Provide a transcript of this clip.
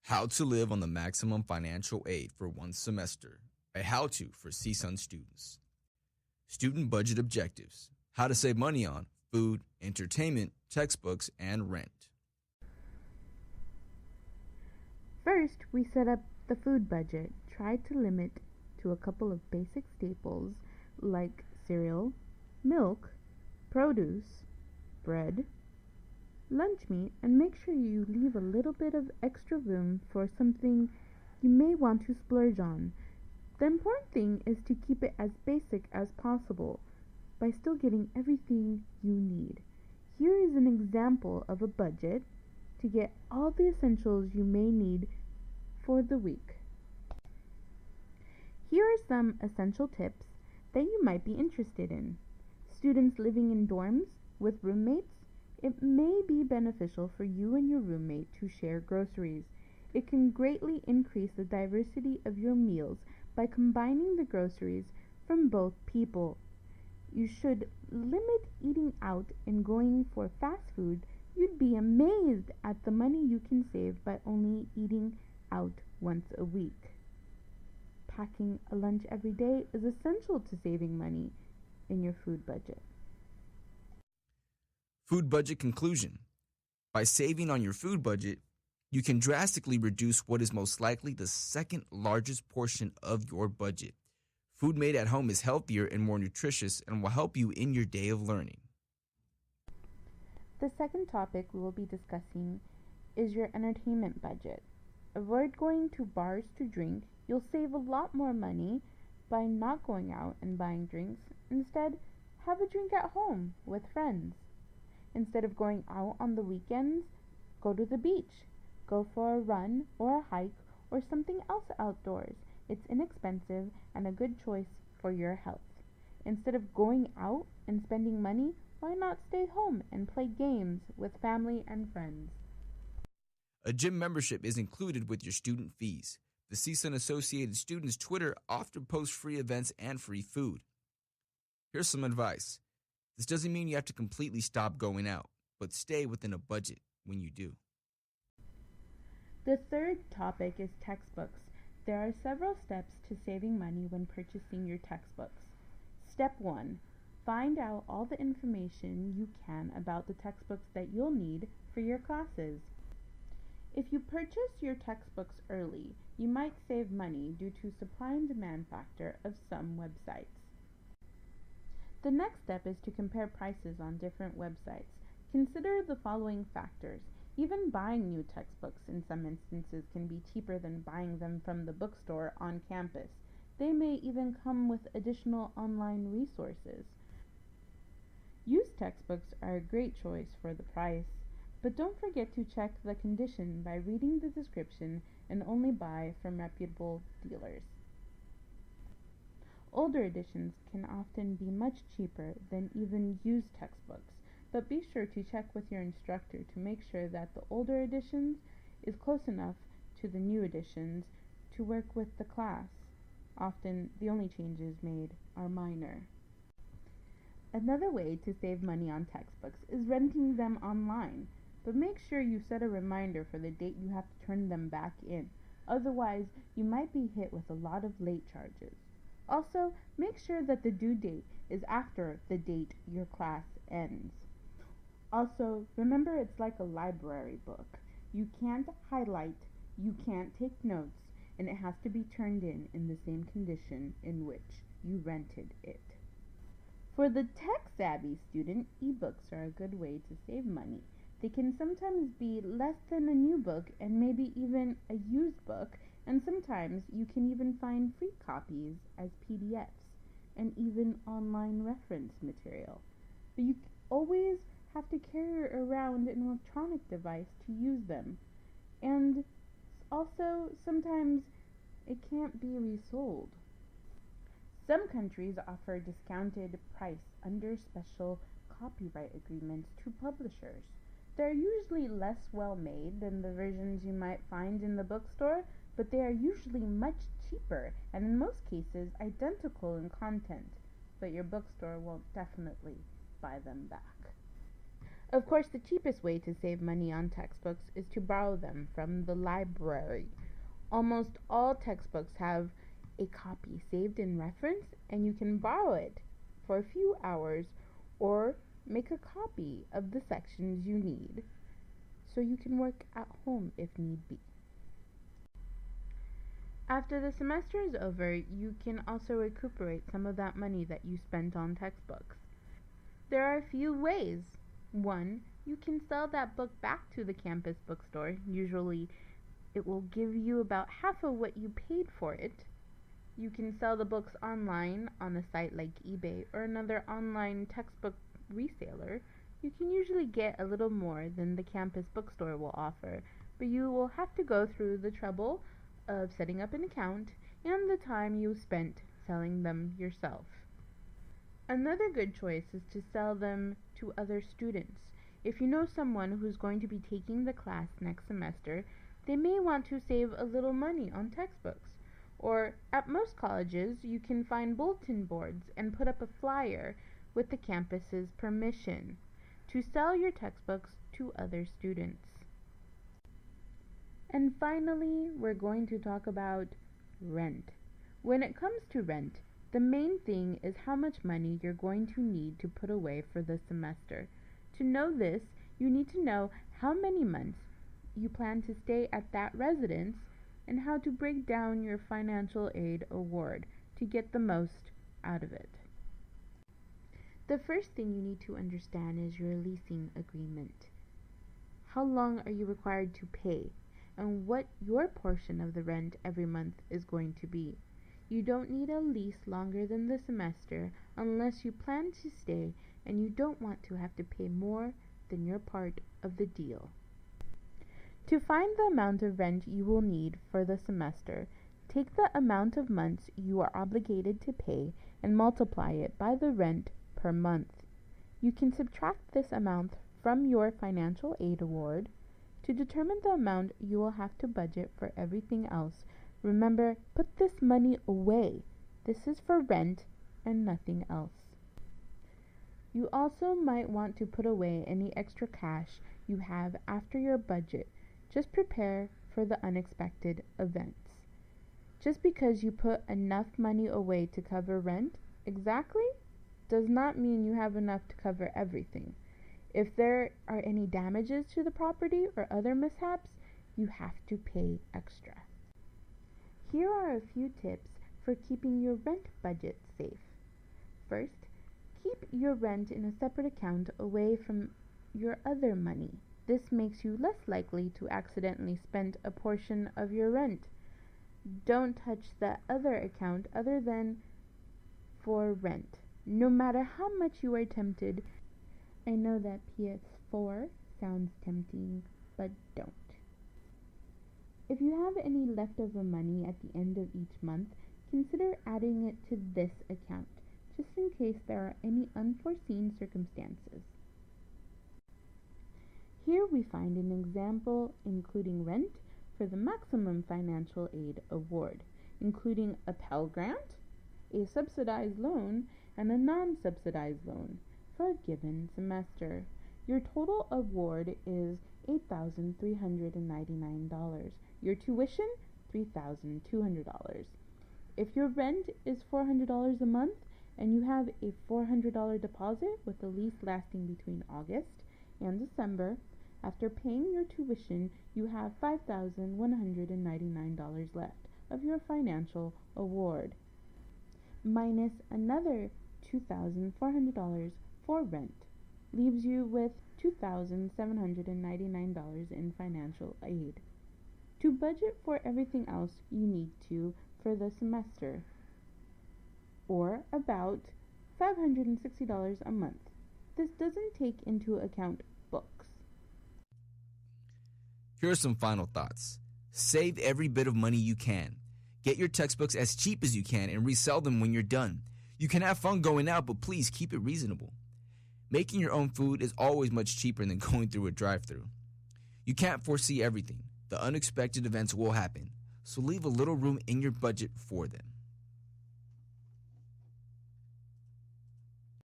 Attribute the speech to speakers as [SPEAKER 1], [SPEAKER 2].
[SPEAKER 1] How to Live on the Maximum Financial Aid for One Semester, a how-to for CSUN students. Student Budget Objectives, how to save money on food, entertainment, textbooks, and rent.
[SPEAKER 2] First, we set up the food budget. Try to limit to a couple of basic staples like cereal, milk, produce, bread, lunch meat, and make sure you leave a little bit of extra room for something you may want to splurge on. The important thing is to keep it as basic as possible by still getting everything you need. Here is an example of a budget to get all the essentials you may need for the week. Here are some essential tips that you might be interested in. Students living in dorms with roommates, it may be beneficial for you and your roommate to share groceries. It can greatly increase the diversity of your meals by combining the groceries from both people. You should limit eating out and going for fast food. You'd be amazed at the money you can save by only eating out once a week. Packing a lunch every day is essential to saving money in your food budget.
[SPEAKER 1] Food budget conclusion. By saving on your food budget, you can drastically reduce what is most likely the second largest portion of your budget. Food made at home is healthier and more nutritious and will help you in your day of learning.
[SPEAKER 2] The second topic we will be discussing is your entertainment budget. Avoid going to bars to drink. You'll save a lot more money by not going out and buying drinks. Instead, have a drink at home with friends. Instead of going out on the weekends, go to the beach. Go for a run or a hike or something else outdoors. It's inexpensive and a good choice for your health. Instead of going out and spending money, why not stay home and play games with family and friends?
[SPEAKER 1] A gym membership is included with your student fees. The CSUN Associated Students Twitter often posts free events and free food. Here's some advice. This doesn't mean you have to completely stop going out, but stay within a budget when you do.
[SPEAKER 2] The third topic is textbooks. There are several steps to saving money when purchasing your textbooks. Step 1. Find out all the information you can about the textbooks that you'll need for your classes. If you purchase your textbooks early, you might save money due to supply and demand factor of some websites. The next step is to compare prices on different websites. Consider the following factors. Even buying new textbooks in some instances can be cheaper than buying them from the bookstore on campus. They may even come with additional online resources. Used textbooks are a great choice for the price, but don't forget to check the condition by reading the description and only buy from reputable dealers. Older editions can often be much cheaper than even used textbooks, but be sure to check with your instructor to make sure that the older editions is close enough to the new editions to work with the class. Often, the only changes made are minor. Another way to save money on textbooks is renting them online, but make sure you set a reminder for the date you have to turn them back in. Otherwise, you might be hit with a lot of late charges. Also, make sure that the due date is after the date your class ends. Also, remember it's like a library book. You can't highlight, you can't take notes, and it has to be turned in the same condition in which you rented it. For the tech-savvy student, ebooks are a good way to save money. They can sometimes be less than a new book and maybe even a used book, and sometimes you can even find free copies as PDFs and even online reference material. But you always have to carry around an electronic device to use them. And also, sometimes it can't be resold. Some countries offer discounted price under special copyright agreements to publishers. They're usually less well made than the versions you might find in the bookstore, but they are usually much cheaper and in most cases identical in content, but your bookstore won't definitely buy them back. Of course, the cheapest way to save money on textbooks is to borrow them from the library. Almost all textbooks have a copy saved in reference, and you can borrow it for a few hours or make a copy of the sections you need so you can work at home if need be. After the semester is over, you can also recuperate some of that money that you spent on textbooks. There are a few ways. 1. You can sell that book back to the campus bookstore. Usually it will give you about half of what you paid for it. You can sell the books online on a site like eBay or another online textbook reseller. You can usually get a little more than the campus bookstore will offer, but you will have to go through the trouble of setting up an account and the time you spent selling them yourself. Another good choice is to sell them to other students. If you know someone who's going to be taking the class next semester, they may want to save a little money on textbooks. Or at most colleges, you can find bulletin boards and put up a flyer with the campus's permission to sell your textbooks to other students. And finally, we're going to talk about rent. When it comes to rent, the main thing is how much money you're going to need to put away for the semester. To know this, you need to know how many months you plan to stay at that residence and how to break down your financial aid award to get the most out of it. The first thing you need to understand is your leasing agreement. How long are you required to pay, and what your portion of the rent every month is going to be. You don't need a lease longer than the semester unless you plan to stay and you don't want to have to pay more than your part of the deal. To find the amount of rent you will need for the semester, take the amount of months you are obligated to pay and multiply it by the rent per month. You can subtract this amount from your financial aid award to determine the amount you will have to budget for everything else. Remember, put this money away. This is for rent and nothing else. You also might want to put away any extra cash you have after your budget. Just prepare for the unexpected events. Just because you put enough money away to cover rent exactly does not mean you have enough to cover everything. If there are any damages to the property or other mishaps, you have to pay extra. Here are a few tips for keeping your rent budget safe. First, keep your rent in a separate account away from your other money. This makes you less likely to accidentally spend a portion of your rent. Don't touch the other account other than for rent, no matter how much you are tempted. I know that PS4 sounds tempting, but don't. If you have any leftover money at the end of each month, consider adding it to this account, just in case there are any unforeseen circumstances. Here we find an example including rent for the maximum financial aid award, including a Pell Grant, a subsidized loan, and a non-subsidized loan for a given semester. Your total award is $8,399. Your tuition, $3,200. If your rent is $400 a month and you have a $400 deposit with a lease lasting between August and December, after paying your tuition, you have $5,199 left of your financial award, minus another $2,400 for rent, leaves you with $2,799 in financial aid. To budget for everything else you need to for the semester, or about $560 a month. This doesn't take into account books.
[SPEAKER 1] Here are some final thoughts. Save every bit of money you can. Get your textbooks as cheap as you can and resell them when you're done. You can have fun going out, but please keep it reasonable. Making your own food is always much cheaper than going through a drive-thru. You can't foresee everything. The unexpected events will happen, so leave a little room in your budget for them.